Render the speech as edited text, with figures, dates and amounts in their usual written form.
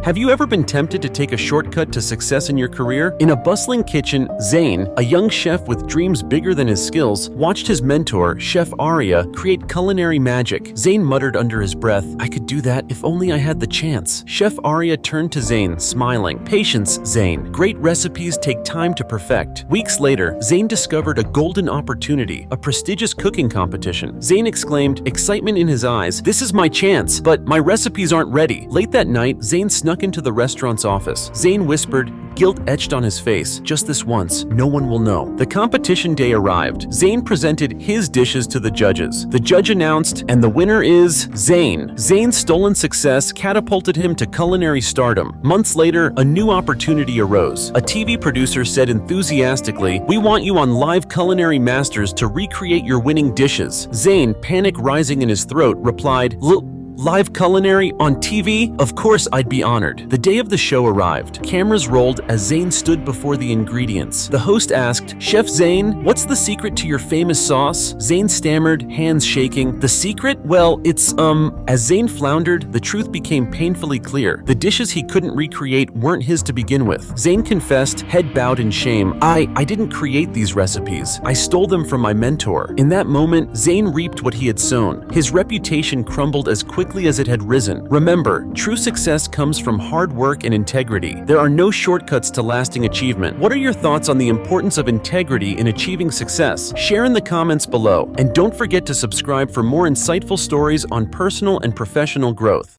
Have you ever been tempted to take a shortcut to success in your career? In a bustling kitchen, Zain, a young chef with dreams bigger than his skills, watched his mentor, Chef Arya, create culinary magic. Zain muttered under his breath, "I could do that if only I had the chance." Chef Arya turned to Zain, smiling. "Patience, Zain. Great recipes take time to perfect." Weeks later, Zain discovered a golden opportunity, a prestigious cooking competition. Zain exclaimed, excitement in his eyes, "This is my chance, but my recipes aren't ready." Late that night, Zain snuck into the restaurant's office. Zain whispered, guilt etched on his face, "Just this once, no one will know." The competition day arrived. Zain presented his dishes to the judges. The judge announced, and the winner is Zain. Zain's stolen success catapulted him to culinary stardom. Months later, a new opportunity arose. A TV producer said enthusiastically, "We want you on Live Culinary Masters to recreate your winning dishes." Zain, panic rising in his throat, replied, "Live culinary on TV? Of course I'd be honored." The day of the show arrived. Cameras rolled as Zain stood before the ingredients. The host asked, "Chef Zain, what's the secret to your famous sauce?" Zain stammered, hands shaking. "The secret? Well, it's, As Zain floundered, the truth became painfully clear. The dishes he couldn't recreate weren't his to begin with. Zain confessed, head bowed in shame, I didn't create these recipes. I stole them from my mentor." In that moment, Zain reaped what he had sown. His reputation crumbled as quickly as it had risen. Remember, true success comes from hard work and integrity. There are no shortcuts to lasting achievement. What are your thoughts on the importance of integrity in achieving success? Share in the comments below, and don't forget to subscribe for more insightful stories on personal and professional growth.